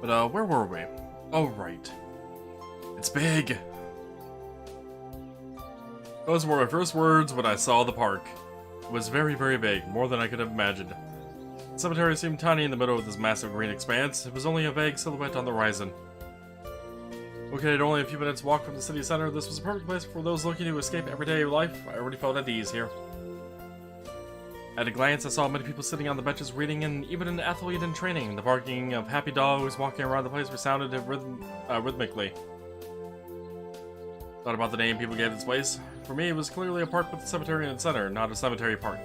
But, where were we? Oh, right. It's big! Those were my first words when I saw the park. It was very, very big, more than I could have imagined. The cemetery seemed tiny in the middle of this massive green expanse. It was only a vague silhouette on the horizon. Located only a few minutes walk from the city center, this was a perfect place for those looking to escape everyday life. I already felt at ease here. At a glance, I saw many people sitting on the benches reading, and even an athlete in training. The barking of happy dogs walking around the place resounded rhythmically. Thought about the name people gave this place. For me, it was clearly a park with a cemetery in the center, not a cemetery park.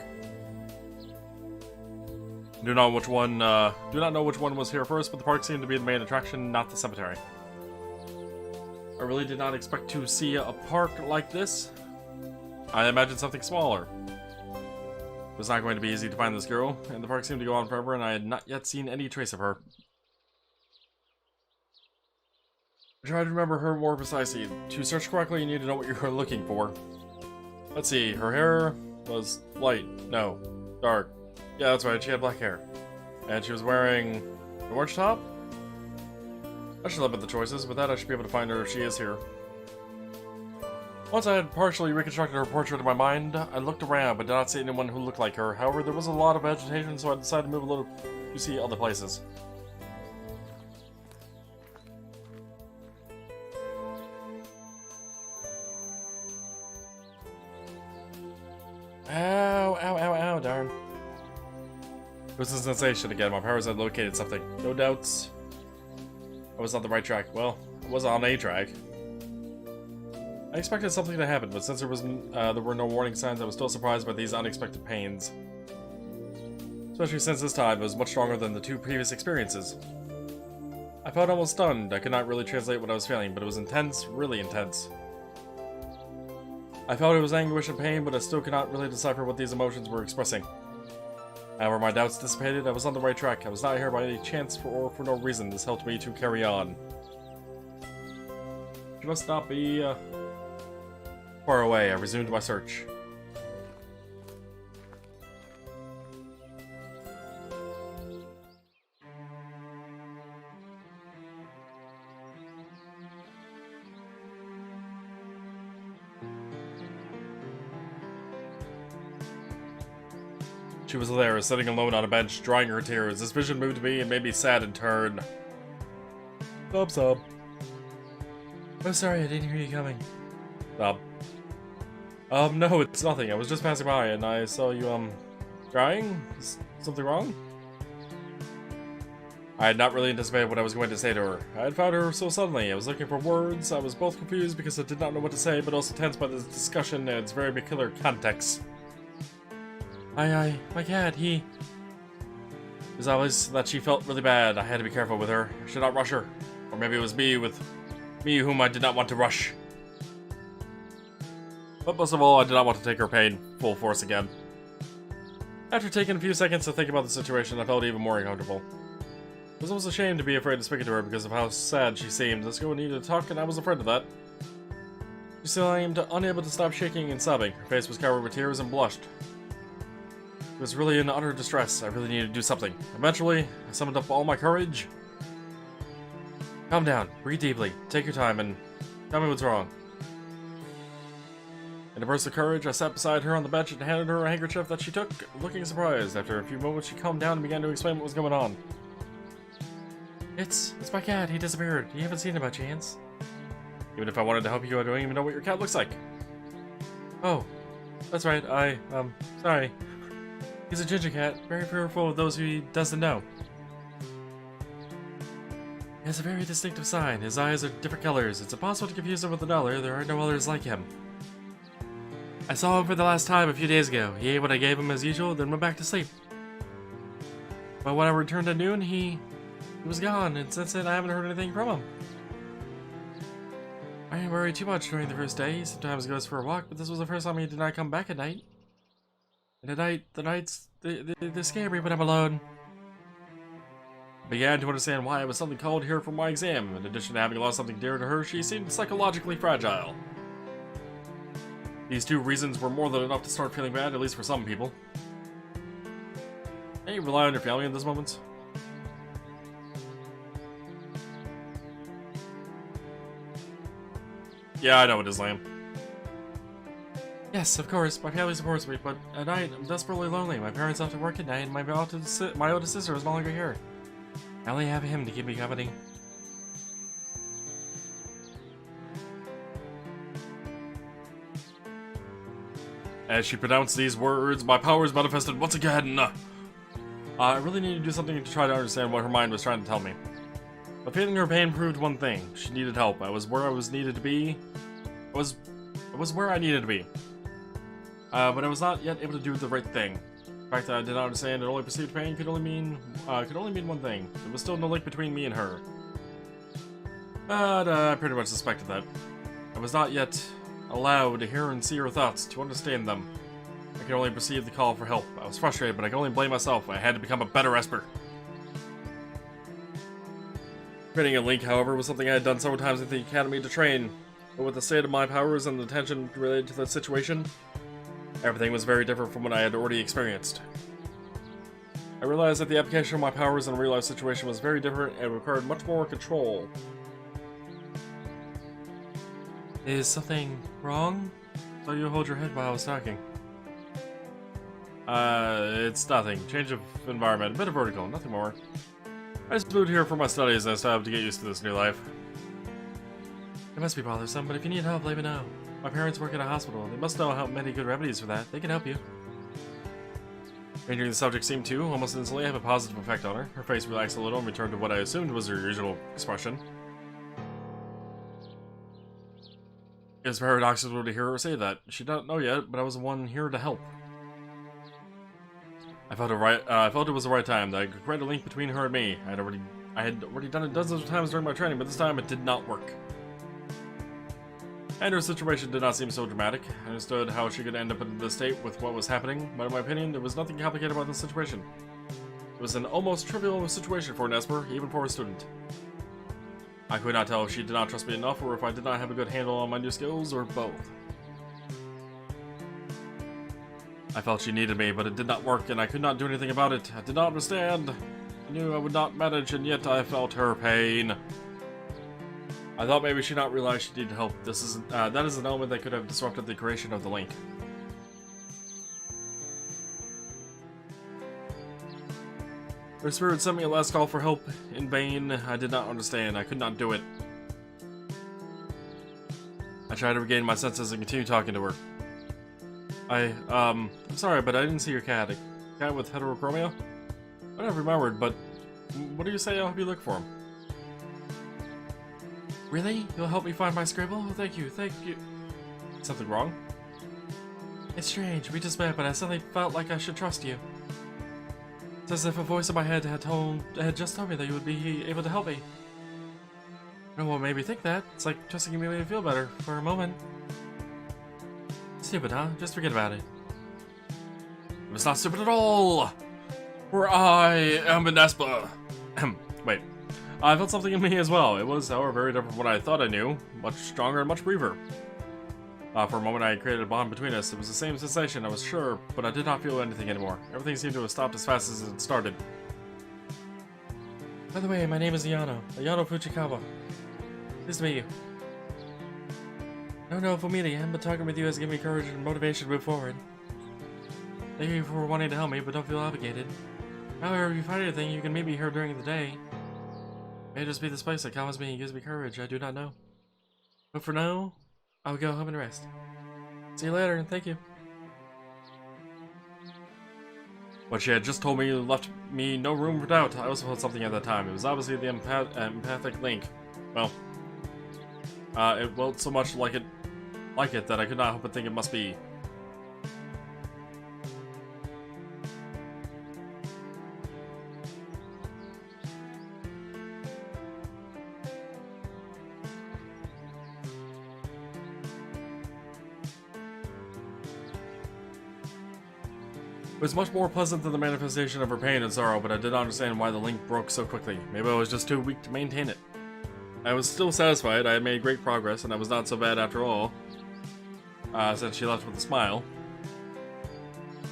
Do not know which one was here first, but the park seemed to be the main attraction, not the cemetery. I really did not expect to see a park like this. I imagined something smaller. It was not going to be easy to find this girl, and the park seemed to go on forever, and I had not yet seen any trace of her. I tried to remember her more precisely. To search correctly, you need to know what you were looking for. Let's see, her hair was light. No, dark. Yeah, that's right, she had black hair. And she was wearing an orange top? I should limit the choices. With that, I should be able to find her if she is here. Once I had partially reconstructed her portrait in my mind, I looked around but did not see anyone who looked like her. However, there was a lot of vegetation, so I decided to move a little to see other places. Ow, ow, ow, ow, darn. It was a sensation again. My powers had located something. No doubts. I was on the right track. Well, I was on a track. I expected something to happen, but since there were no warning signs, I was still surprised by these unexpected pains. Especially since this time it was much stronger than the two previous experiences. I felt almost stunned. I could not really translate what I was feeling, but it was intense, really intense. I felt it was anguish and pain, but I still could not really decipher what these emotions were expressing. However, my doubts dissipated. I was on the right track. I was not here by any chance or for no reason. This helped me to carry on. She must not be far away. I resumed my search. She was there, sitting alone on a bench, drying her tears. This vision moved me and made me sad in turn. Thumbs up. Oh, sorry, I didn't hear you coming. No, it's nothing. I was just passing by and I saw you, crying? Is something wrong? I had not really anticipated what I was going to say to her. I had found her so suddenly. I was looking for words. I was both confused because I did not know what to say, but also tense by this discussion and its very peculiar context. My cat, It was obvious that she felt really bad. I had to be careful with her. I should not rush her. Or maybe it was me whom I did not want to rush. But most of all, I did not want to take her pain full force again. After taking a few seconds to think about the situation, I felt even more uncomfortable. I was almost ashamed to be afraid to speak to her because of how sad she seemed. This girl needed to talk, and I was afraid of that. She seemed unable to stop shaking and sobbing. Her face was covered with tears and blushed. It was really in utter distress. I really needed to do something. Eventually, I summoned up all my courage. Calm down, breathe deeply, take your time, and tell me what's wrong. In a burst of courage, I sat beside her on the bench and handed her a handkerchief that she took, looking surprised. After a few moments, she calmed down and began to explain what was going on. It's my cat. He disappeared. You haven't seen him by chance? Even if I wanted to help you, I don't even know what your cat looks like. Oh, that's right. Sorry. He's a ginger cat, very fearful of those who he doesn't know. He has a very distinctive sign. His eyes are different colors. It's impossible to confuse him with another. There are no others like him. I saw him for the last time a few days ago. He ate what I gave him as usual, then went back to sleep. But when I returned at noon, he was gone, and since then I haven't heard anything from him. I didn't worry too much during the first day. He sometimes goes for a walk, but this was the first time he did not come back at night. And at night, the nights, they scare me when I'm alone. I began to understand why I was suddenly called here for my exam. In addition to having lost something dear to her, she seemed psychologically fragile. These two reasons were more than enough to start feeling bad, at least for some people. Can you rely on your family in those moments? Yeah, I know it is lame. Yes, of course, my family supports me, but at night, I'm desperately lonely. My parents have to work at night, and my oldest sister is no longer here. I only have him to keep me company. As she pronounced these words, my powers manifested once again. I really needed to do something to try to understand what her mind was trying to tell me. But feeling her pain proved one thing. She needed help. I was where I was needed to be. I was where I needed to be. But I was not yet able to do the right thing. The fact that I did not understand and only perceived pain could only mean one thing. There was still no link between me and her. But I pretty much suspected that. I was not yet allowed to hear and see her thoughts, to understand them. I could only perceive the call for help. I was frustrated, but I could only blame myself. I had to become a better Esper. Creating a link, however, was something I had done several times at the academy to train. But with the state of my powers and the tension related to the situation, everything was very different from what I had already experienced. I realized that the application of my powers in a real-life situation was very different and required much more control. Is something wrong? So you hold your head while I was talking. It's nothing. Change of environment, a bit of vertical, nothing more. I just moved here for my studies and I still have to get used to this new life. It must be bothersome, but if you need help, let me know. My parents work in a hospital. They must know how many good remedies for that. They can help you. Changing the subject seemed to, almost instantly, have a positive effect on her. Her face relaxed a little and returned to what I assumed was her usual expression. It was paradoxical to hear her say that. She did not know yet, but I was the one here to help. I felt it was the right time, that I could create a link between her and me. I had already done it dozens of times during my training, but this time it did not work. And her situation did not seem so dramatic. I understood how she could end up in this state with what was happening, but in my opinion, there was nothing complicated about this situation. It was an almost trivial situation for an Esper, even for a student. I could not tell if she did not trust me enough, or if I did not have a good handle on my new skills, or both. I felt she needed me, but it did not work, and I could not do anything about it. I did not understand. I knew I would not manage, and yet I felt her pain. I thought maybe she did not realize she needed help. That is an element that could have disrupted the creation of the link. Her spirit sent me a last call for help in vain. I did not understand. I could not do it. I tried to regain my senses and continue talking to her. I'm sorry, but I didn't see your cat. A cat with heterochromia? I never remembered, but what do you say I'll help you look for him? Really? You'll help me find my scribble? Oh, thank you. Something wrong? It's strange. We just met, but I suddenly felt like I should trust you. It's as if a voice in my head had just told me that you would be able to help me. No one made me think that. It's like trusting me made me feel better for a moment. Stupid, huh? Just forget about it. It was not stupid at all! For I am an Esper. Wait. I felt something in me as well. It was, however, very different from what I thought I knew. Much stronger and much briefer. For a moment I created a bond between us. It was the same sensation, I was sure, but I did not feel anything anymore. Everything seemed to have stopped as fast as it started. By the way, my name is Ayano Fujikawa. Pleased to meet you. No, for me, but talking with you has given me courage and motivation to move forward. Thank you for wanting to help me, but don't feel obligated. However, if you find anything, you can meet me here during the day. It may just be this place that calms me and gives me courage, I do not know. But for now, I'll go home and rest. See you later, and thank you. What she had just told me left me no room for doubt. I also felt something at that time. It was obviously the empathic link. Well, it felt so much like it that I could not help but think it must be. It was much more pleasant than the manifestation of her pain and sorrow, but I did not understand why the link broke so quickly. Maybe I was just too weak to maintain it. I was still satisfied. I had made great progress, and I was not so bad after all. Since she left with a smile.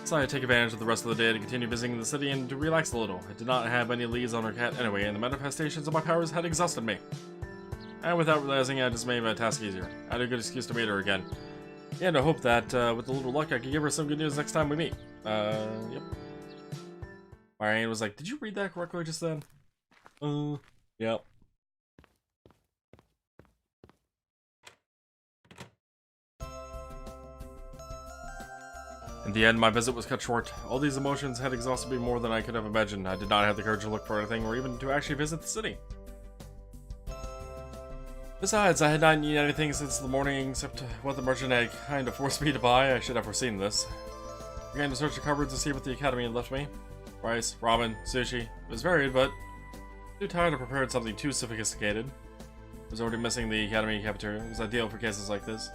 So I take advantage of the rest of the day to continue visiting the city and to relax a little. I did not have any leads on her cat anyway, and the manifestations of my powers had exhausted me. and without realizing I just made my task easier. I had a good excuse to meet her again. And I hope that, with a little luck, I can give her some good news next time we meet. Yep. Marianne was like, did you read that correctly just then? Yep. In the end, my visit was cut short. All these emotions had exhausted me more than I could have imagined. I did not have the courage to look for anything or even to actually visit the city. Besides, I had not eaten anything since the morning except what the merchant had kind of forced me to buy. I should have foreseen this. I began to search the cupboards to see what the academy had left me. Rice, ramen, sushi. It was varied, but too tired to prepare something too sophisticated. I was already missing the academy cafeteria. It was ideal for cases like this.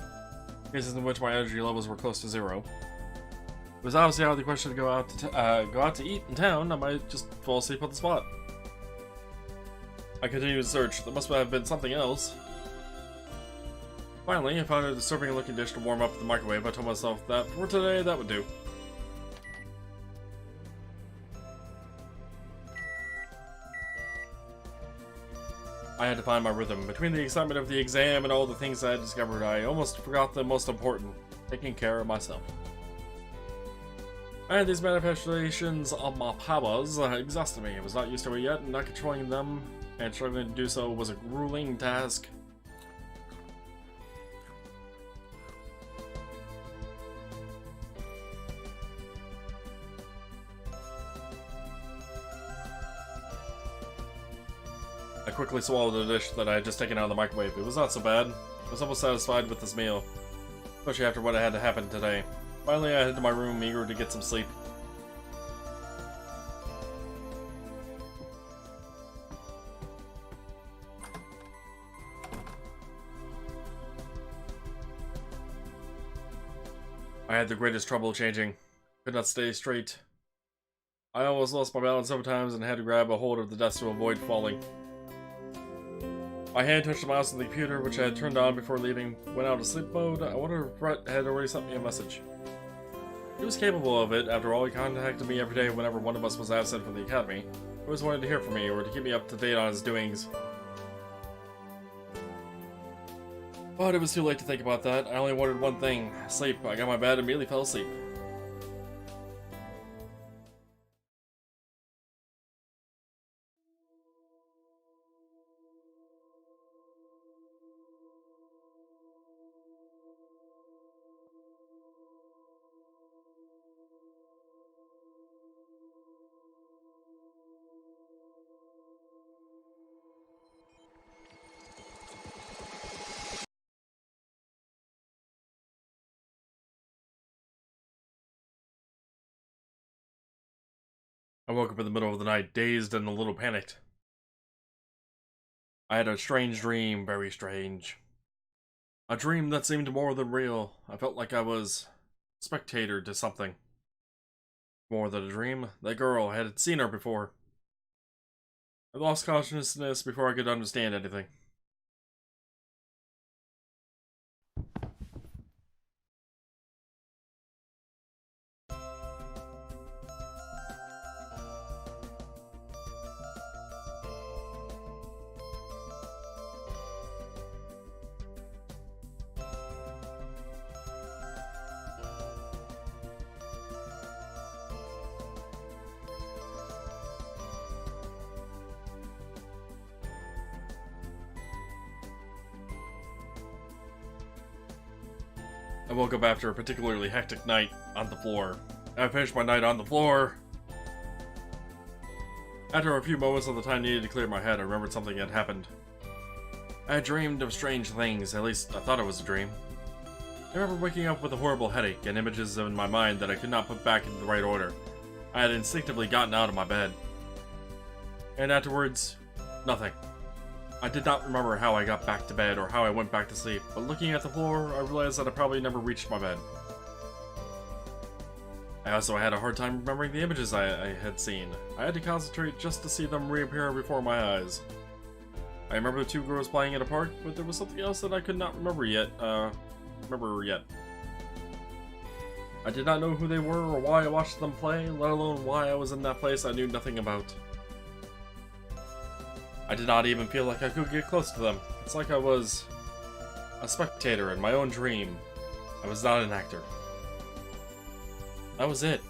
Cases in which my energy levels were close to zero. It was obviously out of the question to go out to eat in town. I might just fall asleep on the spot. I continued to search. There must have been something else. Finally, I found a disturbing looking dish to warm up in the microwave. I told myself that for today, that would do. I had to find my rhythm. Between the excitement of the exam and all the things I had discovered, I almost forgot the most important, taking care of myself. And these manifestations of my powers exhausted me. I was not used to it yet, and not controlling them and struggling to do so was a grueling task. I quickly swallowed the dish that I had just taken out of the microwave. It was not so bad. I was almost satisfied with this meal, especially after what had to happen today. Finally, I headed to my room, eager to get some sleep. I had the greatest trouble changing. Could not stay straight. I almost lost my balance several times and had to grab a hold of the desk to avoid falling. My hand touched the mouse on the computer, which I had turned on before leaving. Went out of sleep mode. I wonder if Brett had already sent me a message. He was capable of it. After all, he contacted me every day whenever one of us was absent from the academy. He always wanted to hear from me or to keep me up to date on his doings. But it was too late to think about that. I only wanted one thing: sleep. I got in my bed and immediately fell asleep. I woke up in the middle of the night, dazed and a little panicked. I had a strange dream, very strange. A dream that seemed more than real. I felt like I was a spectator to something. More than a dream, that girl, I had seen her before. I lost consciousness before I could understand anything. I woke up after a particularly hectic night on the floor. I finished my night on the floor. After a few moments of the time needed to clear my head, I remembered something had happened. I had dreamed of strange things, at least I thought it was a dream. I remember waking up with a horrible headache and images in my mind that I could not put back into the right order. I had instinctively gotten out of my bed. And afterwards, nothing. I did not remember how I got back to bed or how I went back to sleep, but looking at the floor, I realized that I probably never reached my bed. I also had a hard time remembering the images I had seen. I had to concentrate just to see them reappear before my eyes. I remember the two girls playing in a park, but there was something else that I could not remember yet. I did not know who they were or why I watched them play, let alone why I was in that place I knew nothing about. I did not even feel like I could get close to them. It's like I was a spectator in my own dream. I was not an actor. That was it.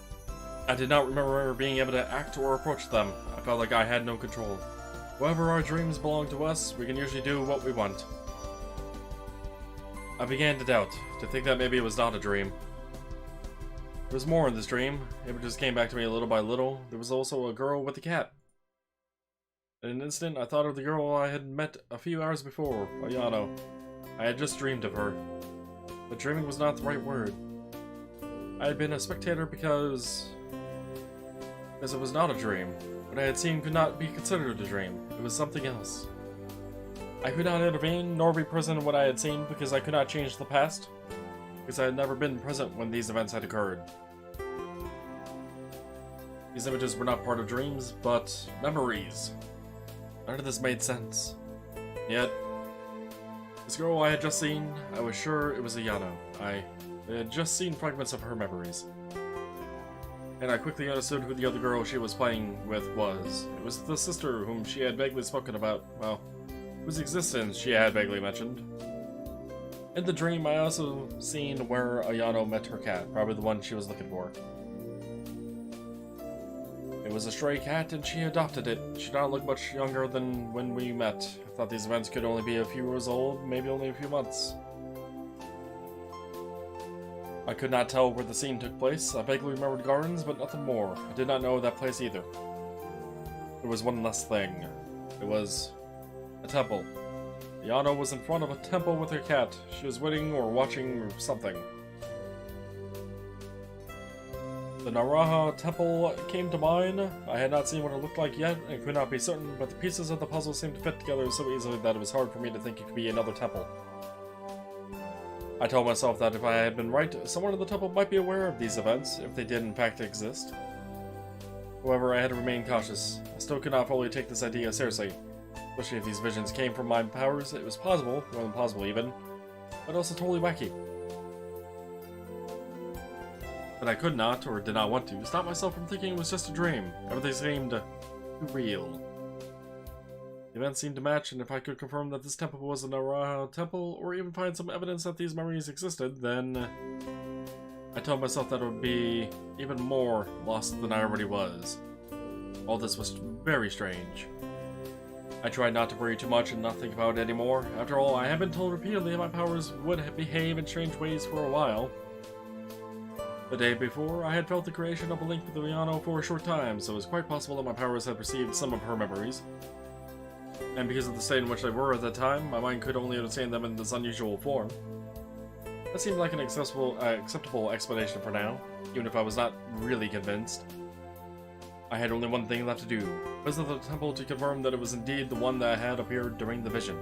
I did not remember being able to act or approach them. I felt like I had no control. However, our dreams belong to us, we can usually do what we want. I began to doubt, to think that maybe it was not a dream. There was more in this dream. It just came back to me little by little. There was also a girl with a cat. In an instant, I thought of the girl I had met a few hours before, Ayano. I had just dreamed of her. But dreaming was not the right word. I had been a spectator because it was not a dream. What I had seen could not be considered a dream. It was something else. I could not intervene, nor be present in what I had seen, because I could not change the past. Because I had never been present when these events had occurred. These images were not part of dreams, but memories. None of this made sense. Yet, this girl I had just seen, I was sure it was Ayano. I had just seen fragments of her memories. And I quickly understood who the other girl she was playing with was. It was the sister whom she had vaguely spoken about, well, whose existence she had vaguely mentioned. In the dream, I also seen where Ayano met her cat, probably the one she was looking for. It was a stray cat, and she adopted it. She did not look much younger than when we met. I thought these events could only be a few years old, maybe only a few months. I could not tell where the scene took place. I vaguely remembered gardens, but nothing more. I did not know that place either. There was one less thing. It was a temple. Ayano was in front of a temple with her cat. She was waiting or watching or something. The Naraha temple came to mind. I had not seen what it looked like yet and could not be certain, but the pieces of the puzzle seemed to fit together so easily that it was hard for me to think it could be another temple. I told myself that if I had been right, someone in the temple might be aware of these events, if they did in fact exist. However, I had to remain cautious. I still could not fully take this idea seriously. Especially if these visions came from my powers, it was possible, more than possible even, but also totally wacky. But I could not, or did not want to, stop myself from thinking it was just a dream. Everything seemed too real. The events seemed to match, and if I could confirm that this temple was a Naraha temple, or even find some evidence that these memories existed, then I told myself that it would be even more lost than I already was. All this was very strange. I tried not to worry too much and not think about it anymore. After all, I had been told repeatedly that my powers would behave in strange ways for a while. The day before, I had felt the creation of a link with Ayano for a short time, so it was quite possible that my powers had received some of her memories. And because of the state in which they were at that time, my mind could only understand them in this unusual form. That seemed like an acceptable explanation for now, even if I was not really convinced. I had only one thing left to do, visit the temple to confirm that it was indeed the one that had appeared during the vision.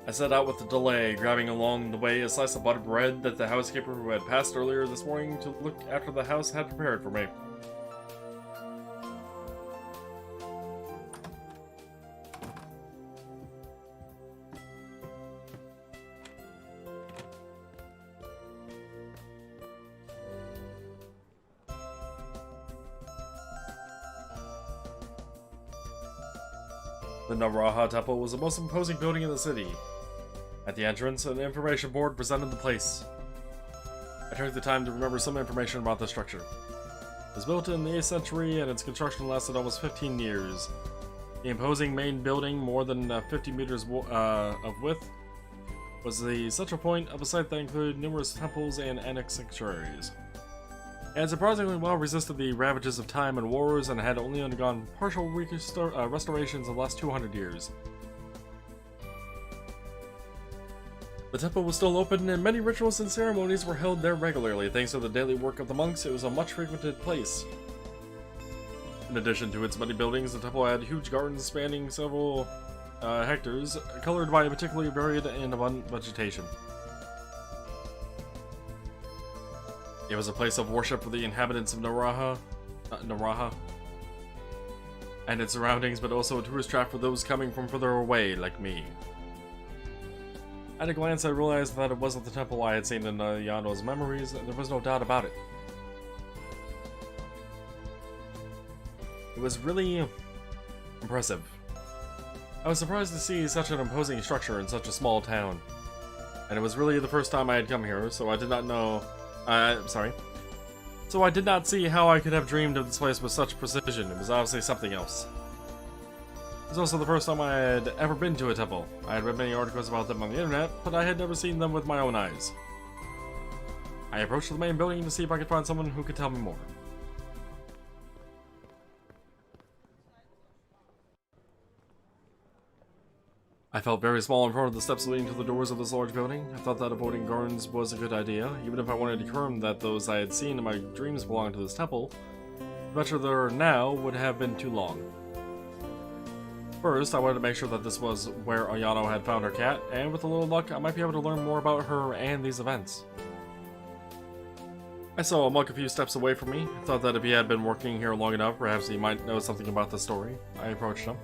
I set out with a delay, grabbing along the way a slice of buttered bread that the housekeeper who had passed earlier this morning to look after the house had prepared for me. The Naraha Temple was the most imposing building in the city. At the entrance, an information board presented the place. I took the time to remember some information about the structure. It was built in the 8th century and its construction lasted almost 15 years. The imposing main building, more than 50 meters of width, was the central point of a site that included numerous temples and annex sanctuaries. It had surprisingly well resisted the ravages of time and wars and had only undergone partial restorations in the last 200 years. The temple was still open and many rituals and ceremonies were held there regularly. Thanks to the daily work of the monks, it was a much frequented place. In addition to its many buildings, the temple had huge gardens spanning several hectares, colored by a particularly varied and abundant vegetation. It was a place of worship for the inhabitants of Naraha. and its surroundings, but also a tourist trap for those coming from further away, like me. At a glance, I realized that it wasn't the temple I had seen in Yano's memories, and there was no doubt about it. It was really impressive. I was surprised to see such an imposing structure in such a small town. And it was really the first time I had come here, so I did not know... So I did not see how I could have dreamed of this place with such precision. It was obviously something else. It was also the first time I had ever been to a temple. I had read many articles about them on the internet, but I had never seen them with my own eyes. I approached the main building to see if I could find someone who could tell me more. I felt very small in front of the steps leading to the doors of this large building. I thought that avoiding guards was a good idea, even if I wanted to confirm that those I had seen in my dreams belonged to this temple. The venture there now would have been too long. First, I wanted to make sure that this was where Ayano had found her cat, and with a little luck, I might be able to learn more about her and these events. I saw a monk a few steps away from me. I thought that if he had been working here long enough, perhaps he might know something about the story. I approached him.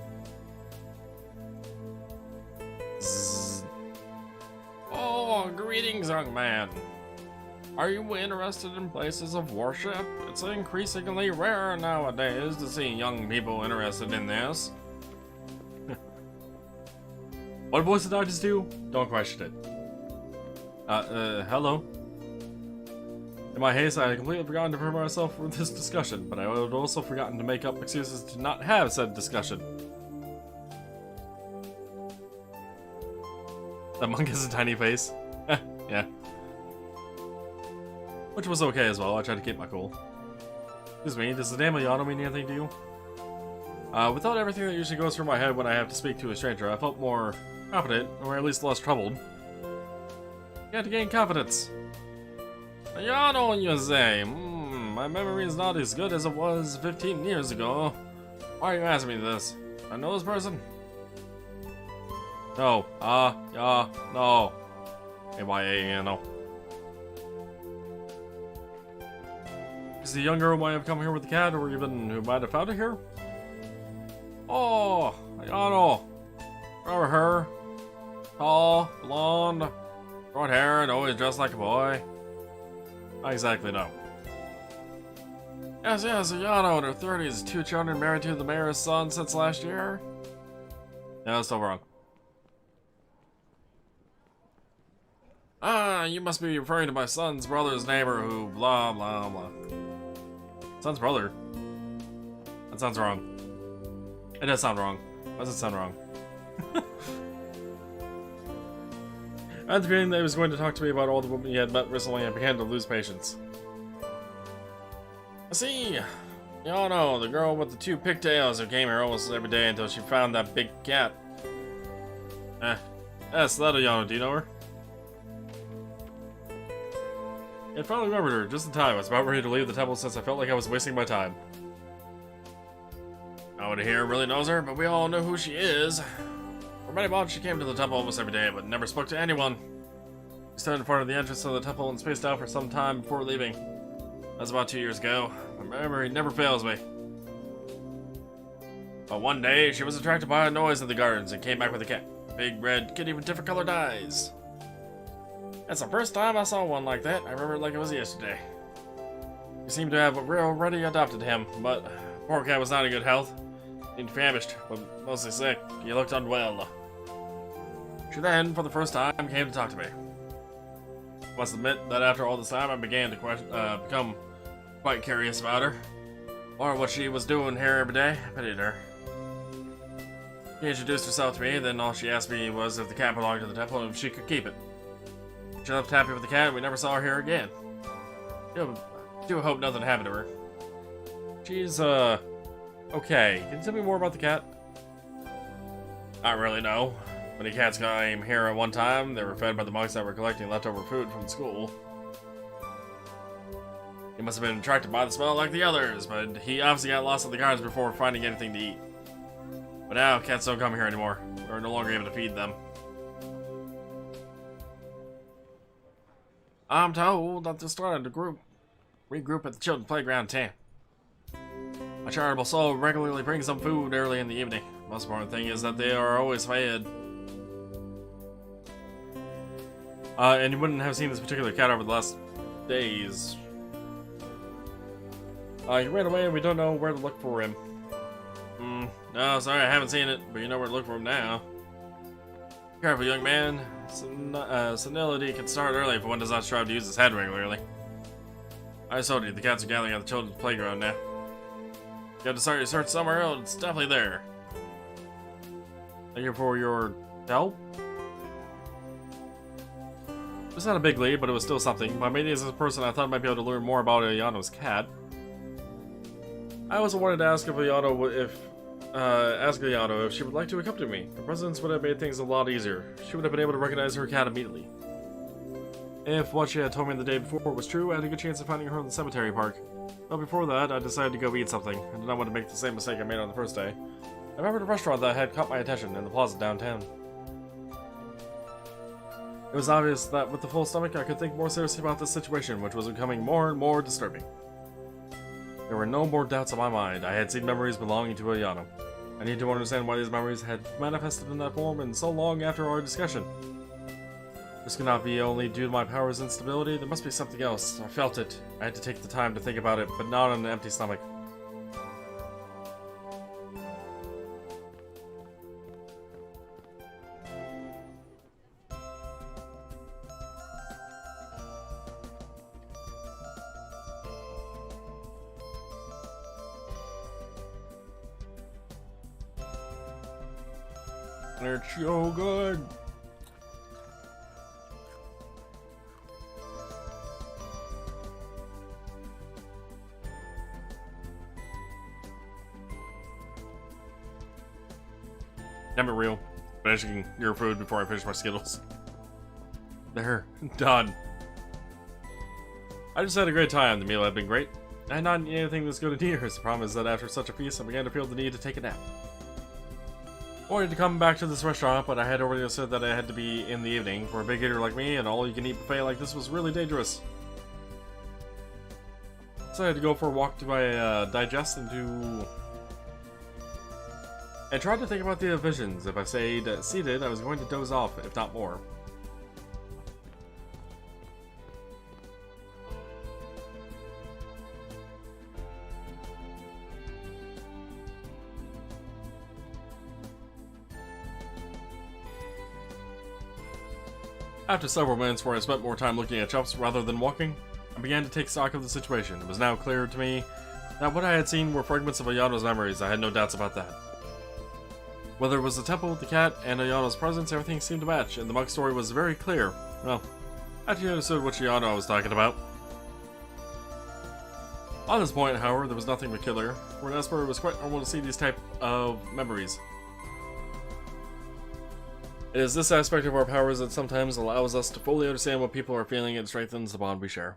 Oh, greetings, young man. Are you interested in places of worship? It's increasingly rare nowadays to see young people interested in this. What voice did I just do? Don't question it. Hello. In my haste, I had completely forgotten to prepare myself for this discussion, but I had also forgotten to make up excuses to not have said discussion. That monk has a tiny face. Yeah. Which was okay as well. I tried to keep my cool. Excuse me, does the name Ayano mean anything to you? Without everything that usually goes through my head when I have to speak to a stranger, I felt more confident, or at least less troubled. You had to gain confidence. Ayano, you say? My memory is not as good as it was 15 years ago. Why are you asking me this? I know this person? No. No. A-Y-A-N-O. Is the young girl who might have come here with the cat, or even who might have found it here? Oh, Ayano. Remember her? Tall, blonde, short hair, and always dressed like a boy. Not exactly, no. Yes, Ayano in her 30s, 2 children, married to the mayor's son since last year. No, that's still wrong. Ah, you must be referring to my son's brother's neighbor who blah blah blah. Son's brother? That sounds wrong. It does sound wrong. Why does it sound wrong? I had the feeling that he was going to talk to me about all the women he had met recently and began to lose patience. I see. You know, the girl with the 2 pigtails who came here almost every day until she found that big cat. Yes, that Ayano. Do you know her? I finally remembered her, just in time. I was about ready to leave the temple since I felt like I was wasting my time. Nobody here really knows her, but we all know who she is. For many months, she came to the temple almost every day, but never spoke to anyone. We stood in front of the entrance of the temple and spaced out for some time before leaving. That was about 2 years ago. My memory never fails me. But one day, she was attracted by a noise in the gardens and came back with a cat. Big, red kitty with different colored eyes. That's the first time I saw one like that. I remember it like it was yesterday. We seemed to have already adopted him, but poor cat was not in good health. Seemed famished, but mostly sick. He looked unwell. She then, for the first time, came to talk to me. I must admit that after all this time, I began to become quite curious about her. Or what she was doing here every day. I pitied her. She introduced herself to me, then all she asked me was if the cat belonged to the temple and if she could keep it. She left happy with the cat and we never saw her here again. Do hope nothing happened to her. She's, okay. Can you tell me more about the cat? Not really, no. Many cats came here at one time. They were fed by the monks that were collecting leftover food from school. He must have been attracted by the smell like the others, but he obviously got lost in the gardens before finding anything to eat. But now, cats don't come here anymore. We're no longer able to feed them. I'm told that they started to regroup at the children's playground tent. A charitable soul regularly brings them food early in the evening. Most important thing is that they are always fed. And you wouldn't have seen this particular cat over the last days. He ran away and we don't know where to look for him. No, sorry, I haven't seen it, but you know where to look for him now. Careful, young man. Senility can start early if one does not strive to use his head regularly. I told you, the cats are gathering at the children's playground now. You have to start your search somewhere else, it's definitely there. Thank you for your help. It was not a big lead, but it was still something. By meeting as a person, I thought I might be able to learn more about Ayano's cat. I also wanted to ask Ayano if she would like to accompany me. Her presence would have made things a lot easier. She would have been able to recognize her cat immediately. If what she had told me the day before was true, I had a good chance of finding her in the cemetery park. But before that, I decided to go eat something. I did not want to make the same mistake I made on the first day. I remembered a restaurant that had caught my attention in the plaza downtown. It was obvious that with the full stomach, I could think more seriously about this situation, which was becoming more and more disturbing. There were no more doubts in my mind. I had seen memories belonging to Ayano. I need to understand why these memories had manifested in that form and so long after our discussion. This could not be only due to my power's instability, there must be something else. I felt it. I had to take the time to think about it, but not on an empty stomach. It's so good. Damn it, real. Finishing your food before I finish my Skittles. There, done. I just had a great time. The meal had been great. I had not eaten anything this good in years. The problem is that after such a feast, I began to feel the need to take a nap. I wanted to come back to this restaurant, but I had already said that I had to be in the evening. For a big eater like me, an all-you-can-eat buffet like this was really dangerous. So I had to go for a walk to my digest and tried to think about the visions. If I stayed seated, I was going to doze off, if not more. After several minutes where I spent more time looking at shops rather than walking, I began to take stock of the situation. It was now clear to me that what I had seen were fragments of Ayano's memories. I had no doubts about that. Whether it was the temple, the cat, and Ayano's presence, everything seemed to match, and the monk story was very clear. Well, I actually understood which Ayano I was talking about. On this point, however, there was nothing peculiar. For an Esper, it was quite normal to see these type of memories. It is this aspect of our powers that sometimes allows us to fully understand what people are feeling and strengthens the bond we share.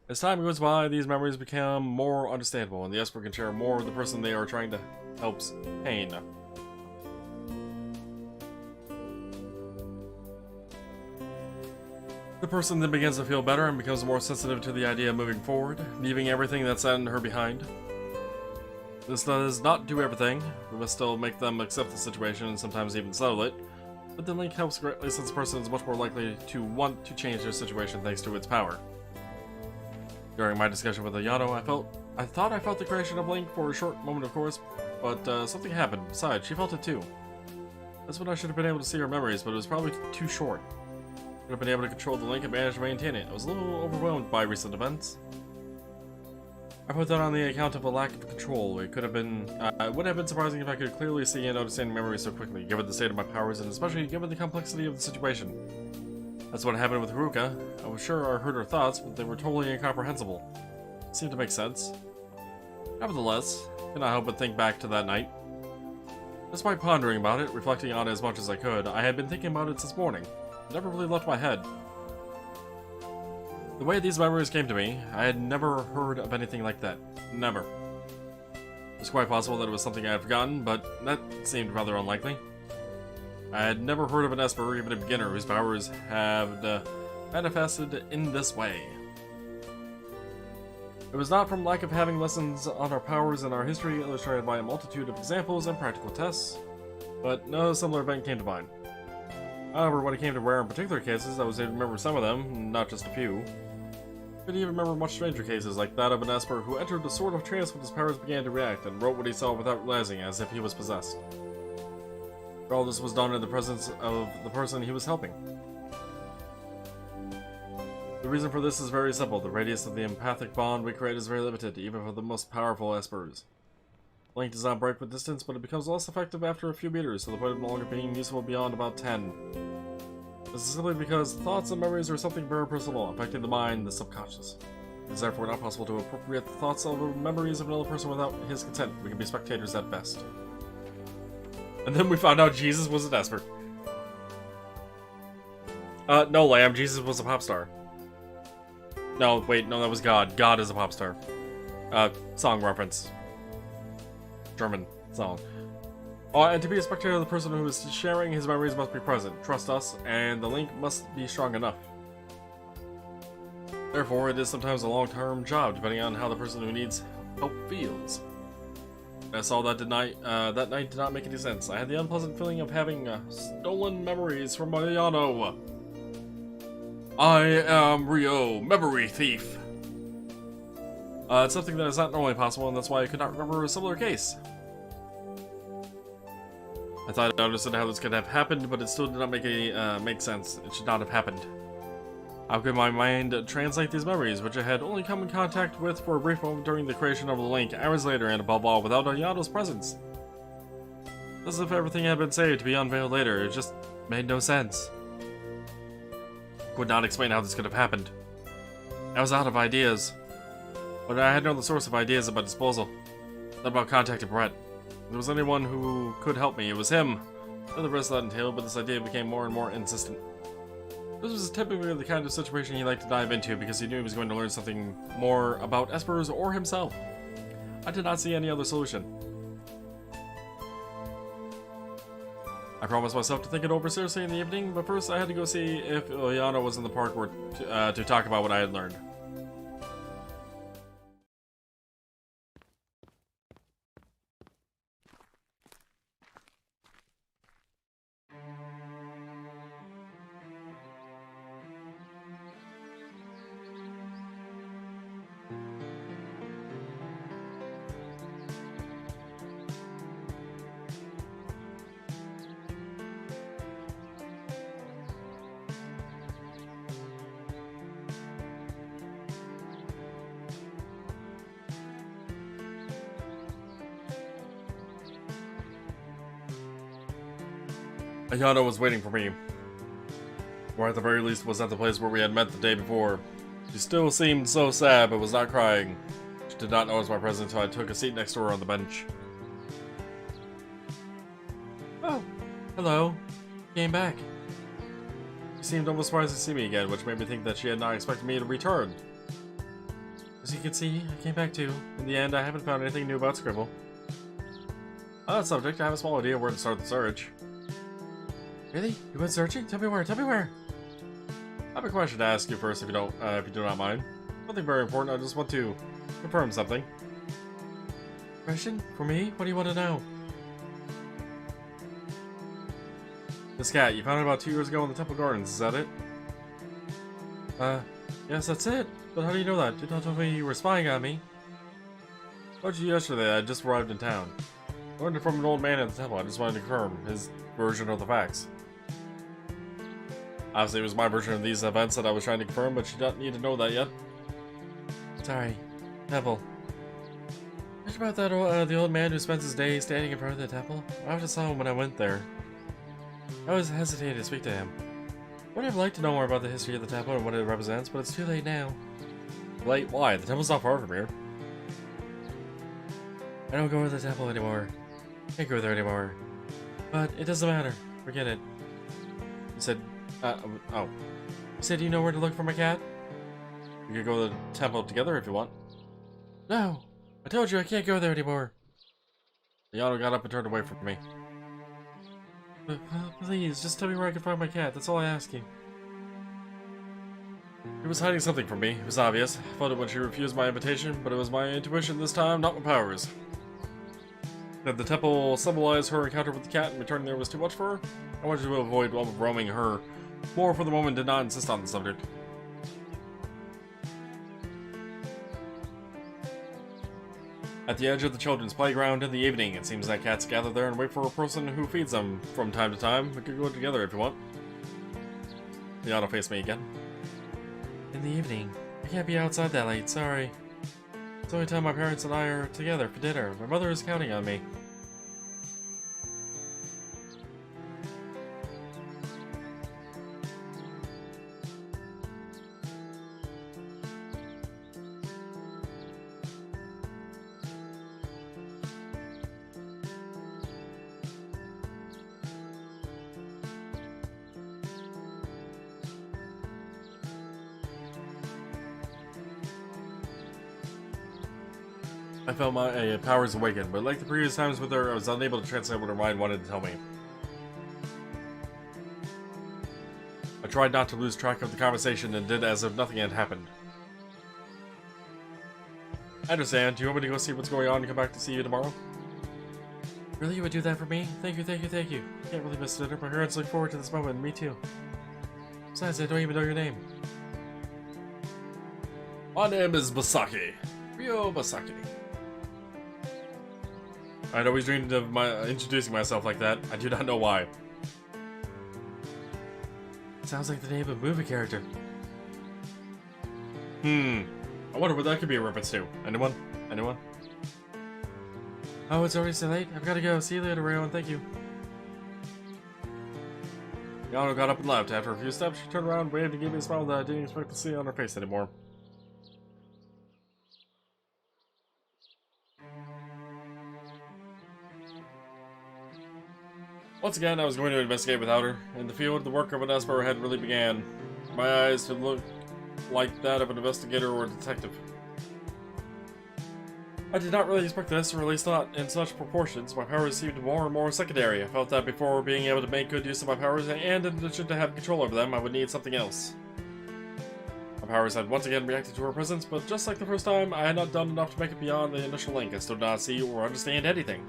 As time goes by, these memories become more understandable, and the Esper can share more of the person they are trying to help's pain. The person then begins to feel better and becomes more sensitive to the idea of moving forward, leaving everything that saddened her behind. This does not do everything. We must still make them accept the situation and sometimes even settle it. But the link helps greatly since the person is much more likely to want to change their situation thanks to its power. During my discussion with Ayano, I thought I felt the creation of Link for a short moment, of course, but something happened. Besides, she felt it too. That's when I should have been able to see her memories, but it was probably too short. I should have been able to control the Link and manage to maintain it. I was a little overwhelmed by recent events. I put that on the account of a lack of control. It would have been surprising if I could clearly see and understand memories so quickly, given the state of my powers and especially given the complexity of the situation. That's what happened with Haruka. I was sure I heard her thoughts, but they were totally incomprehensible. It seemed to make sense. Nevertheless, I could not help but think back to that night. Despite pondering about it, reflecting on it as much as I could, I had been thinking about it since morning. It never really left my head. The way these memories came to me, I had never heard of anything like that. Never. It's quite possible that it was something I had forgotten, but that seemed rather unlikely. I had never heard of an Esper, even a beginner, whose powers have manifested in this way. It was not from lack of having lessons on our powers and our history illustrated by a multitude of examples and practical tests, but no similar event came to mind. However, when it came to rare and particular cases, I was able to remember some of them, not just a few. I could even remember much stranger cases, like that of an Esper who entered a sort of trance when his powers began to react and wrote what he saw without realizing, as if he was possessed. All this was done in the presence of the person he was helping. The reason for this is very simple. The radius of the empathic bond we create is very limited, even for the most powerful Espers. Link does not break with distance, but it becomes less effective after a few meters, to the point of no longer being useful beyond about 10. This is simply because thoughts and memories are something very personal, affecting the mind, the subconscious. It is therefore not possible to appropriate the thoughts or memories of another person without his consent. We can be spectators at best. And then we found out Jesus was an Esper. No, Lamb, Jesus was a pop star. No, wait, no, that was God. God is a pop star. Song reference. German song. And to be a spectator, the person who is sharing his memories must be present. Trust us, and the link must be strong enough. Therefore, it is sometimes a long-term job, depending on how the person who needs help feels. I saw that night did not make any sense. I had the unpleasant feeling of having stolen memories from Mariano. I am Rio, memory thief. It's something that is not normally possible, and that's why I could not remember a similar case. I thought I understood how this could have happened, but it still did not make sense. It should not have happened. How could my mind translate these memories, which I had only come in contact with for a brief moment during the creation of the link, hours later, and above all, without Ayano's presence? As if everything had been saved to be unveiled later, it just made no sense. Could not explain how this could have happened. I was out of ideas. But I had no other source of ideas at my disposal. Not about contacting Brett. If there was anyone who could help me, it was him. None of the rest of that entailed, but this idea became more and more insistent. This was typically the kind of situation he liked to dive into because he knew he was going to learn something more about Espers or himself. I did not see any other solution. I promised myself to think it over seriously in the evening, but first I had to go see if Ilyana was in the park to talk about what I had learned. Ayano was waiting for me, or at the very least was at the place where we had met the day before. She still seemed so sad, but was not crying. She did not notice my presence until I took a seat next to her on the bench. Oh, hello. Came back. She seemed almost surprised to see me again, which made me think that she had not expected me to return. As you can see, I came back too. In the end, I haven't found anything new about Scribble. On that subject, I have a small idea where to start the search. Really? You went searching? Tell me where, tell me where! I have a question to ask you first if you do not mind. Nothing very important, I just want to confirm something. Question? For me? What do you want to know? This cat, you found it about 2 years ago in the Temple Gardens, is that it? Yes, that's it. But how do you know that? Did not tell me you were spying on me. I told you yesterday I just arrived in town. I learned it from an old man at the temple, I just wanted to confirm his version of the facts. Obviously, it was my version of these events that I was trying to confirm, but she doesn't need to know that yet. Sorry. Temple. What about that the old man who spends his day standing in front of the temple? I just saw him when I went there. I always hesitated to speak to him. I would have liked to know more about the history of the temple and what it represents, but it's too late now. Late? Why? The temple's not far from here. I don't go to the temple anymore. Can't go there anymore. But it doesn't matter. Forget it. You said, oh. You said you know where to look for my cat? We could go to the temple together if you want. No! I told you I can't go there anymore. Yano got up and turned away from me. But, please, just tell me where I can find my cat. That's all I ask you. was hiding something from me. It was obvious. I felt it when she refused my invitation, but it was my intuition this time, not my powers. Did the temple symbolize her encounter with the cat and returning there was too much for her? I wanted to avoid roaming her. More for the moment did not insist on the subject. At the edge of the children's playground in the evening, it seems that cats gather there and wait for a person who feeds them from time to time. We could go together if you want. You ought to face me again. In the evening. I can't be outside that late, sorry. It's the only time my parents and I are together for dinner. My mother is counting on me. I felt my powers awaken, but like the previous times with her, I was unable to translate what her mind wanted to tell me. I tried not to lose track of the conversation and did as if nothing had happened. I understand. Do you want me to go see what's going on and come back to see you tomorrow? Really, you would do that for me? Thank you, thank you, thank you. Can't really miss dinner. My parents look forward to this moment, and me too. Besides, I don't even know your name. My name is Basaki. Ryo Basaki. I'd always dreamed of introducing myself like that. I do not know why. Sounds like the name of a movie character. I wonder what that could be a reference to. Anyone? Anyone? Oh, it's already so late. I've got to go. See you later, Ryo, and thank you. Yano got up and left. After a few steps, she turned around, waved, and gave me a smile that I didn't expect to see on her face anymore. Once again, I was going to investigate without her. In the field, the work of an Esper had really began. My eyes had looked like that of an investigator or a detective. I did not really expect this, or at least not in such proportions. My powers seemed more and more secondary. I felt that before being able to make good use of my powers, and in addition to have control over them, I would need something else. My powers had once again reacted to her presence, but just like the first time, I had not done enough to make it beyond the initial link. I still did not see or understand anything.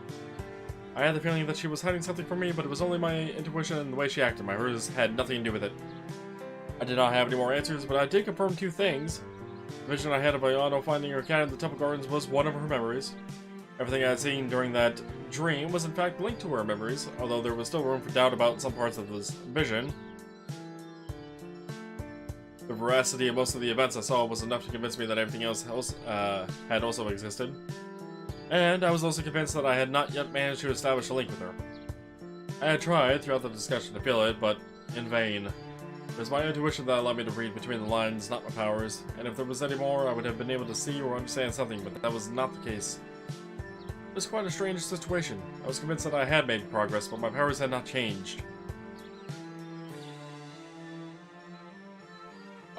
I had the feeling that she was hiding something from me, but it was only my intuition and the way she acted. My hers had nothing to do with it. I did not have any more answers, but I did confirm two things. The vision I had of Ayano finding her cat in the temple gardens was one of her memories. Everything I had seen during that dream was in fact linked to her memories, although there was still room for doubt about some parts of this vision. The veracity of most of the events I saw was enough to convince me that everything else had also existed. And I was also convinced that I had not yet managed to establish a link with her. I had tried throughout the discussion to feel it, but in vain. It was my intuition that allowed me to read between the lines, not my powers, and if there was any more, I would have been able to see or understand something, but that was not the case. It was quite a strange situation. I was convinced that I had made progress, but my powers had not changed.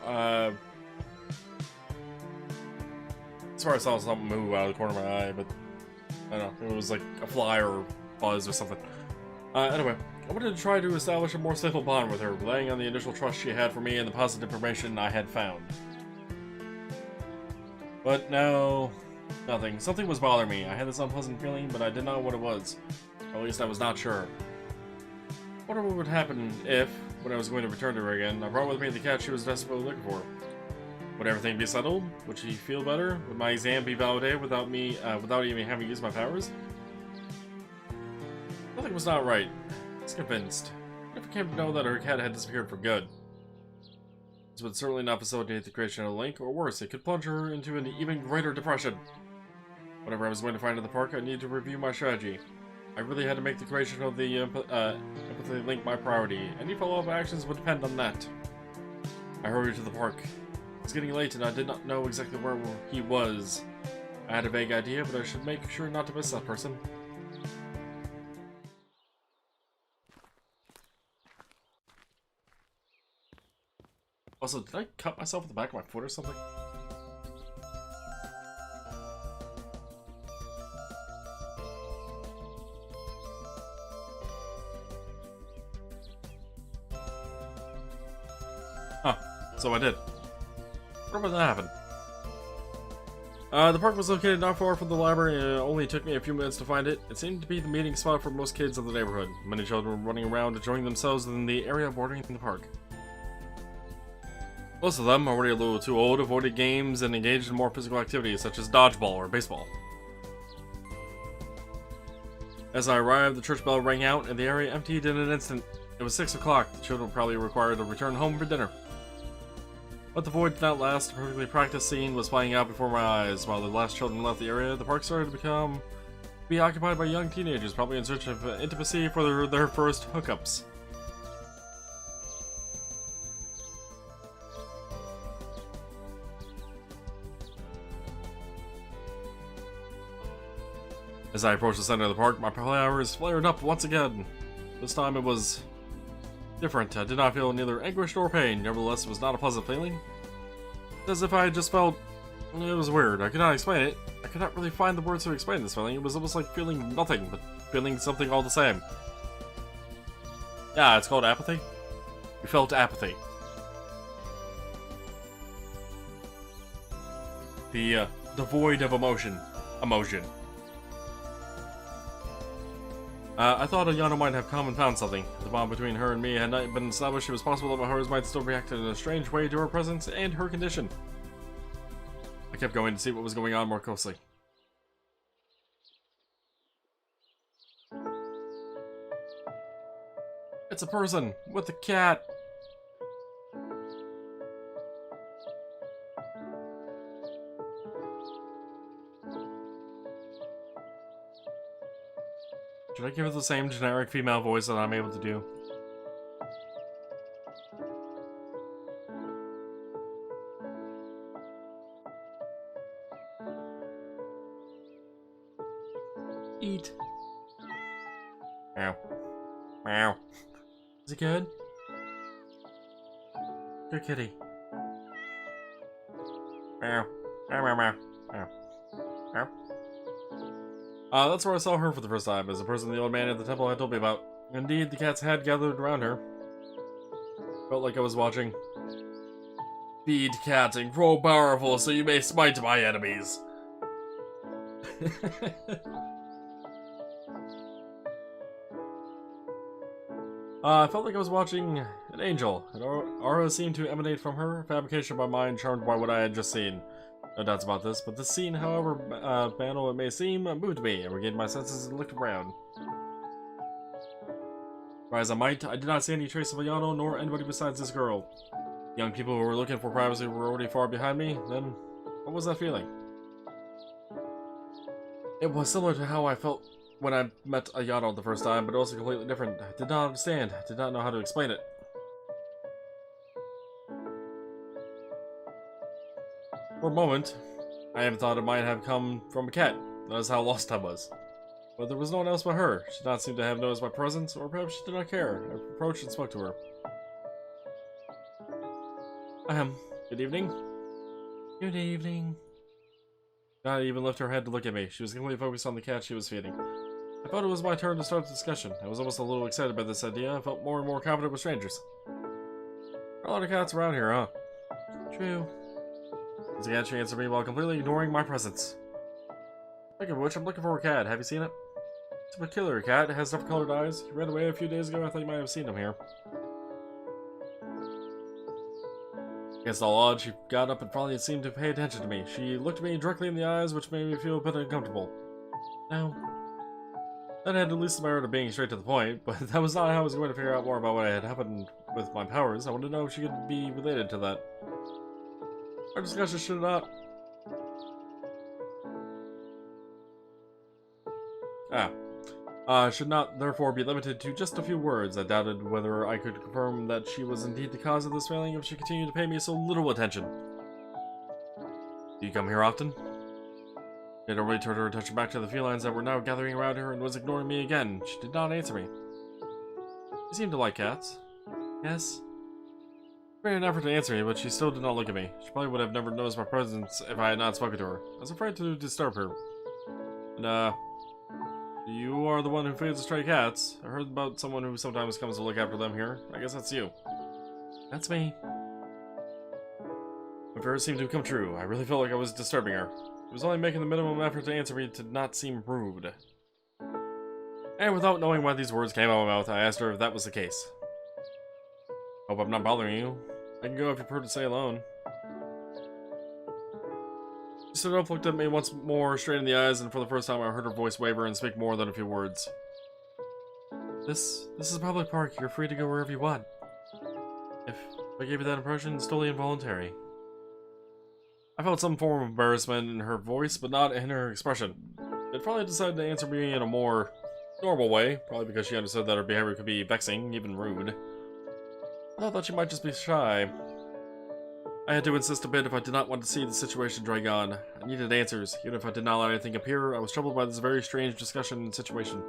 As far as I saw something move out of the corner of my eye, but I don't know, it was like a fly or buzz or something. Anyway, I wanted to try to establish a more stable bond with her, relying on the initial trust she had for me and the positive information I had found. But no, nothing. Something was bothering me. I had this unpleasant feeling, but I didn't know what it was. Or at least I was not sure. I wonder what would happen if, when I was going to return to her again, I brought with me the cat she was desperately looking for. Would everything be settled? Would she feel better? Would my exam be validated without me, without even having used my powers? Nothing was not right. I was convinced. I never came to know that her cat had disappeared for good. This would certainly not facilitate the creation of a link, or worse, it could plunge her into an even greater depression. Whenever I was going to find in the park, I needed to review my strategy. I really had to make the creation of the empathy link my priority. Any follow-up actions would depend on that. I hurried to the park. It was getting late and I did not know exactly where he was. I had a vague idea, but I should make sure not to miss that person. Also, did I cut myself in the back of my foot or something? Huh, so I did. What would that happen? The park was located not far from the library, and it only took me a few minutes to find it. It seemed to be the meeting spot for most kids in the neighborhood. Many children were running around enjoying themselves in the area bordering the park. Most of them, already a little too old, avoided games and engaged in more physical activities such as dodgeball or baseball. As I arrived, the church bell rang out and the area emptied in an instant. It was 6 o'clock. The children were probably required to return home for dinner. But the void did not last. A perfectly practiced scene was playing out before my eyes. While the last children left the area, the park started to be occupied by young teenagers, probably in search of intimacy for their first hookups. As I approached the center of the park, my powers flared up once again. This time it was different. I did not feel neither anguish nor pain. Nevertheless, it was not a pleasant feeling. As if I had just felt... It was weird. I could not explain it. I could not really find the words to explain this feeling. It was almost like feeling nothing, but feeling something all the same. Yeah, it's called apathy. We felt apathy. The void of emotion. Emotion. I thought Ayano might have come and found something. The bond between her and me had not been established. It was possible that my heart might still react in a strange way to her presence and her condition. I kept going to see what was going on more closely. It's a person with a cat. Should I give it the same generic female voice that I'm able to do? Eat. Meow. Meow. Is it good? Good kitty. Meow. Meow, meow, meow. Meow. Meow. That's where I saw her for the first time, as the person the old man at the temple had told me about. Indeed, the cats had gathered around her. Felt like I was watching. Feed cats and grow powerful so you may smite my enemies. I felt like I was watching an angel. An aura seemed to emanate from her, a fabrication of my mind charmed by what I had just seen. No doubts about this, but this scene, however banal it may seem, moved me. I regained my senses and looked around. Try as I might, I did not see any trace of Ayano nor anybody besides this girl. Young people who were looking for privacy were already far behind me. Then, what was that feeling? It was similar to how I felt when I met Ayano the first time, but also completely different. I did not understand. I did not know how to explain it. For a moment, I even thought it might have come from a cat. That is how lost I was. But there was no one else but her. She did not seem to have noticed my presence, or perhaps she did not care. I approached and spoke to her. Good evening. Good evening. Did not even lift her head to look at me. She was completely focused on the cat she was feeding. I thought it was my turn to start the discussion. I was almost a little excited by this idea. I felt more and more confident with strangers. There are a lot of cats around here, huh? True. Once again, she answered me while completely ignoring my presence. Speaking of which, I'm looking for a cat. Have you seen it? It's a peculiar cat. It has different colored eyes. He ran away a few days ago. I thought you might have seen him here. Against all odds, she got up and finally seemed to pay attention to me. She looked me directly in the eyes, which made me feel a bit uncomfortable. No. That had at least the merit of being straight to the point, but that was not how I was going to figure out more about what had happened with my powers. I wanted to know if she could be related to that. Our discussion should not... should not therefore be limited to just a few words. I doubted whether I could confirm that she was indeed the cause of this feeling if she continued to pay me so little attention. Do you come here often? It already turned her attention back to the felines that were now gathering around her and was ignoring me again. She did not answer me. She seemed to like cats. Yes. She made an effort to answer me, but she still did not look at me. She probably would have never noticed my presence if I had not spoken to her. I was afraid to disturb her. And, you are the one who feeds the stray cats. I heard about someone who sometimes comes to look after them here. I guess that's you. That's me. My fears seemed to come true. I really felt like I was disturbing her. She was only making the minimum effort to answer me to not seem rude. And without knowing why these words came out of my mouth, I asked her if that was the case. Hope I'm not bothering you. I can go if you prefer to stay alone. She stood up, looked at me once more straight in the eyes, and for the first time I heard her voice waver and speak more than a few words. This is a public park. You're free to go wherever you want. If I gave you that impression, it's totally involuntary. I felt some form of embarrassment in her voice, but not in her expression. She'd probably decided to answer me in a more normal way, probably because she understood that her behavior could be vexing, even rude. I thought she might just be shy. I had to insist a bit if I did not want to see the situation drag on. I needed answers. Even if I did not let anything appear, I was troubled by this very strange discussion and situation.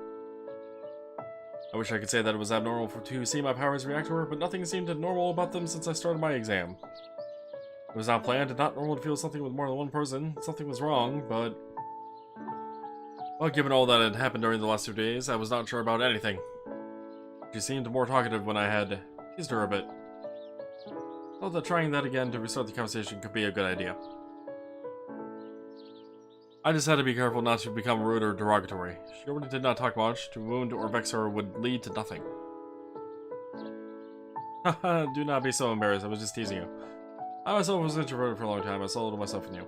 I wish I could say that it was abnormal to see my powers react to her, but nothing seemed normal about them since I started my exam. It was not planned and not normal to feel something with more than one person. Something was wrong, but... well, given all that had happened during the last 2 days, I was not sure about anything. She seemed more talkative when I had teased her a bit. I thought that trying that again to restart the conversation could be a good idea. I just had to be careful not to become rude or derogatory. She already did not talk much. To wound or vex her would lead to nothing. Haha, do not be so embarrassed. I was just teasing you. I myself was introverted for a long time. I saw little myself in you.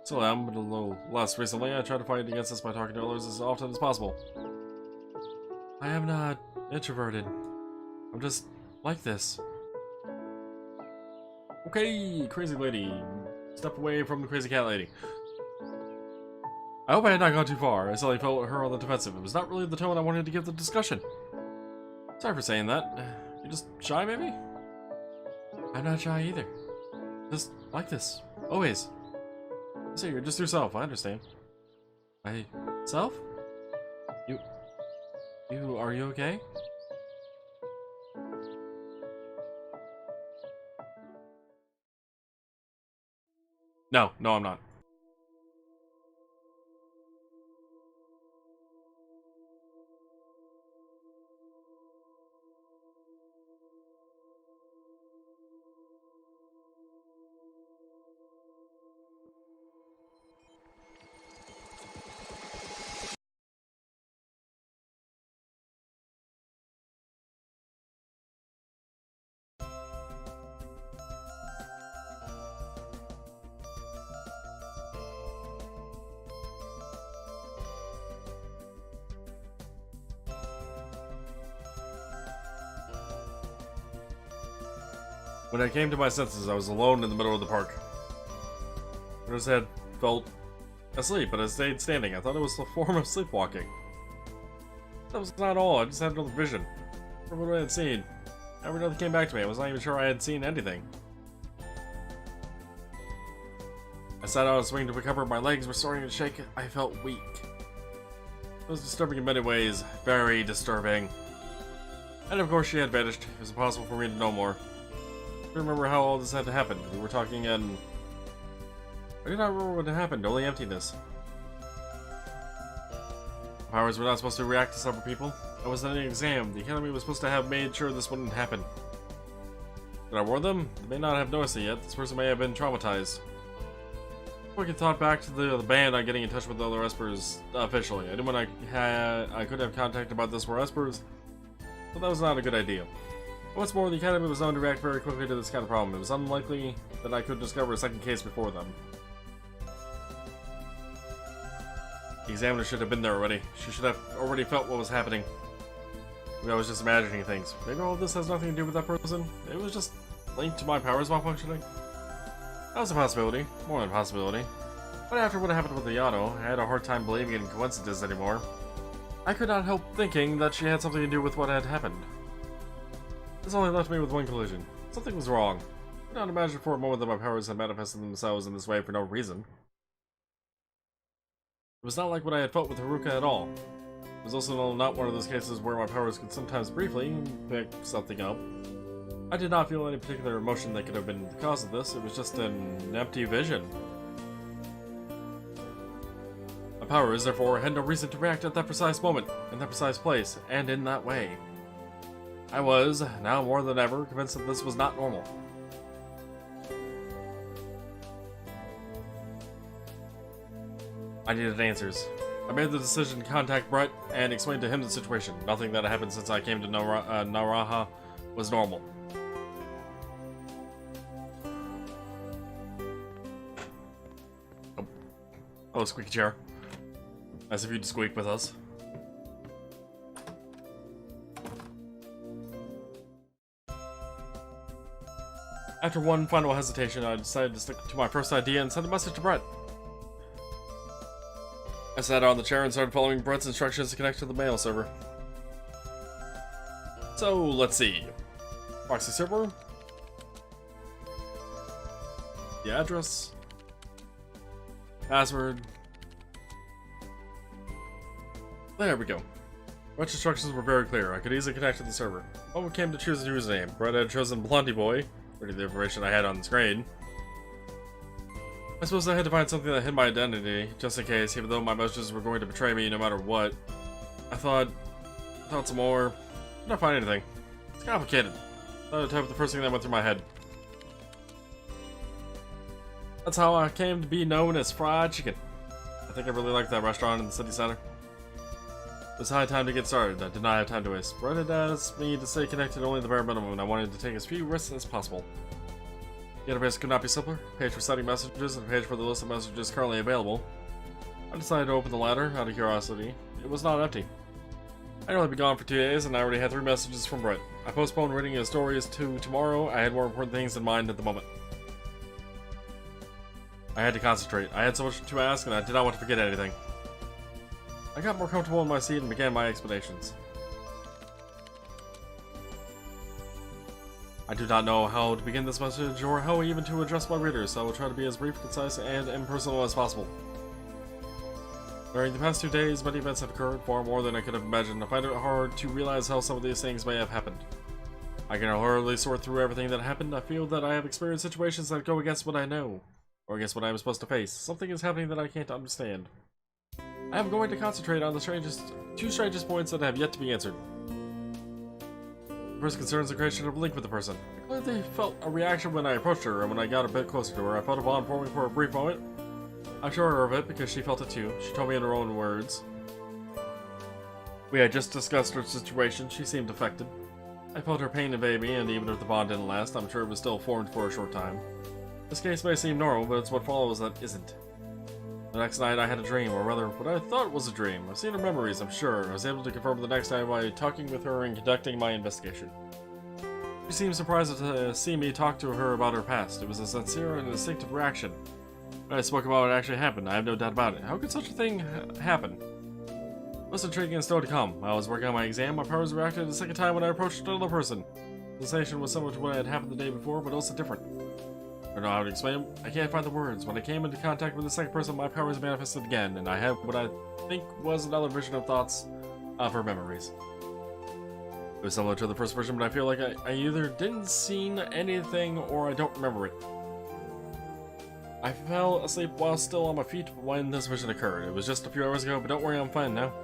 Still am, but a little less recently. I try to fight against this by talking to others as often as possible. I am not introverted. I'm just like this. Okay, crazy lady. Step away from the crazy cat lady. I hope I had not gone too far. I suddenly felt her on the defensive. It was not really the tone I wanted to give the discussion. Sorry for saying that. You're just shy, maybe? I'm not shy either. Just like this. Always. So you're just yourself, I understand. Myself? Are you okay? No, I'm not. When I came to my senses, I was alone in the middle of the park. I just had felt asleep, but I stayed standing. I thought it was a form of sleepwalking. That was not all. I just had another vision. From what I had seen. Never nothing came back to me. I was not even sure I had seen anything. I sat out on a swing to recover. My legs were starting to shake. I felt weak. It was disturbing in many ways. Very disturbing. And of course she had vanished. It was impossible for me to know more. I remember how all this had happened. We were talking and... I do not remember what had happened, only emptiness. Powers were not supposed to react to several people. I was in an exam. The Academy was supposed to have made sure this wouldn't happen. Did I warn them? They may not have noticed it yet. This person may have been traumatized. Quick thought back to the band on getting in touch with the other Espers officially. I knew when I could have contact about this were Espers, but that was not a good idea. What's more, the Academy was known to react very quickly to this kind of problem. It was unlikely that I could discover a second case before them. The examiner should have been there already. She should have already felt what was happening. Maybe I was just imagining things. Maybe all of this has nothing to do with that person. It was just linked to my powers malfunctioning. That was a possibility. More than a possibility. But after what happened with the Yano, I had a hard time believing in coincidences anymore. I could not help thinking that she had something to do with what had happened. This only left me with one conclusion. Something was wrong. I could not imagine for a moment that my powers had manifested themselves in this way for no reason. It was not like what I had felt with Haruka at all. It was also not one of those cases where my powers could sometimes briefly pick something up. I did not feel any particular emotion that could have been the cause of this. It was just an empty vision. My powers, therefore, had no reason to react at that precise moment, in that precise place, and in that way. I was, now more than ever, convinced that this was not normal. I needed answers. I made the decision to contact Brett and explain to him the situation. Nothing that had happened since I came to Naraha was normal. Oh, squeaky chair. As if you'd squeak with us. After one final hesitation, I decided to stick to my first idea and send a message to Brett. I sat on the chair and started following Brett's instructions to connect to the mail server. So, let's see. Proxy server. The address. Password. There we go. Brett's instructions were very clear. I could easily connect to the server. When it came to choose a username, Brett had chosen Blondie Boy, according to the information I had on the screen. I suppose I had to find something that hid my identity, just in case, even though my messages were going to betray me no matter what. I thought some more. Did not find anything. It's complicated. I had to type the first thing that went through my head. That's how I came to be known as Fried Chicken. I think I really liked that restaurant in the city center. It was high time to get started. I did not have time to waste. Brett had asked me to stay connected only the bare minimum, and I wanted to take as few risks as possible. The interface could not be simpler. A page for sending messages and a page for the list of messages currently available. I decided to open the latter out of curiosity. It was not empty. I'd only been gone for 2 days, and I already had 3 messages from Brett. I postponed reading his stories to tomorrow. I had more important things in mind at the moment. I had to concentrate. I had so much to ask, and I did not want to forget anything. I got more comfortable in my seat and began my explanations. I do not know how to begin this message or how even to address my readers, so I will try to be as brief, concise, and impersonal as possible. During the past 2 days, many events have occurred, far more than I could have imagined. I find it hard to realize how some of these things may have happened. I can hardly sort through everything that happened. I feel that I have experienced situations that go against what I know, or against what I am supposed to face. Something is happening that I can't understand. I am going to concentrate on the two strangest points that have yet to be answered. The first concerns the creation of a link with the person. I clearly felt a reaction when I approached her, and when I got a bit closer to her, I felt a bond forming for a brief moment. I assured her of it because she felt it too. She told me in her own words. We had just discussed her situation. She seemed affected. I felt her pain invade me, and even if the bond didn't last, I'm sure it was still formed for a short time. This case may seem normal, but it's what follows that isn't. The next night I had a dream, or rather, what I thought was a dream. I've seen her memories, I'm sure. I was able to confirm the next night by talking with her and conducting my investigation. She seemed surprised to see me talk to her about her past. It was a sincere and instinctive reaction. When I spoke about what actually happened, I have no doubt about it. How could such a thing happen? Most intriguing and still to come. While I was working on my exam, my powers reacted the second time when I approached another person. The sensation was similar to what had happened the day before, but also different. I don't know how to explain it. I can't find the words. When I came into contact with the second person, my powers manifested again, and I had what I think was another vision of thoughts of her memories. It was similar to the first version, but I feel like I either didn't see anything or I don't remember it. I fell asleep while still on my feet when this vision occurred. It was just a few hours ago, but don't worry, I'm fine now.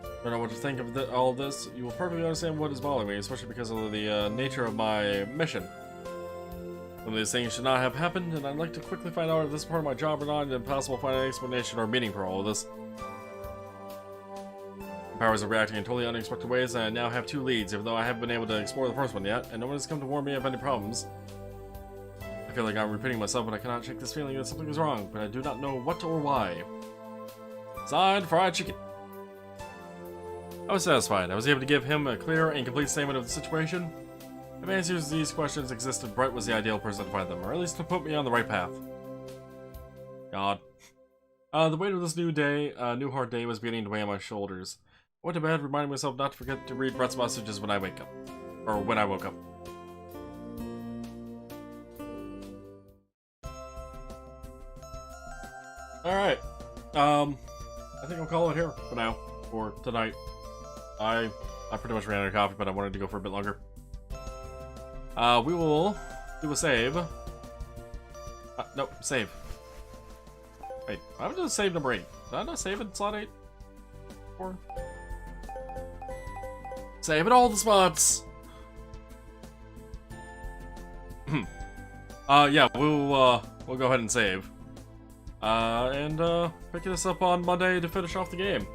I don't know what to think of all this. You will perfectly understand what is bothering me, especially because of the nature of my mission. Some of these things should not have happened, and I'd like to quickly find out if this is part of my job or not, and if possible find an explanation or meaning for all of this. My powers are reacting in totally unexpected ways, and I now have 2 leads, even though I haven't been able to explore the first one yet, and no one has come to warn me of any problems. I feel like I'm repeating myself, but I cannot shake this feeling that something is wrong, but I do not know what or why. Signed, Fried Chicken. I was satisfied. I was able to give him a clear and complete statement of the situation. If answers to these questions existed, Brett was the ideal person to find them, or at least to put me on the right path. God. The weight of this new hard day was beginning to weigh on my shoulders. I went to bed, reminding myself not to forget to read Brett's messages when I wake up. Or when I woke up. Alright. I think I'll call it here for now. For tonight. I pretty much ran out of coffee, but I wanted to go for a bit longer. We will do a save. Nope, save. Wait, I haven't done save number 8. Did I not save in slot 8? 4? Save at all the spots! Yeah, we'll go ahead and save. and picking us up on Monday to finish off the game.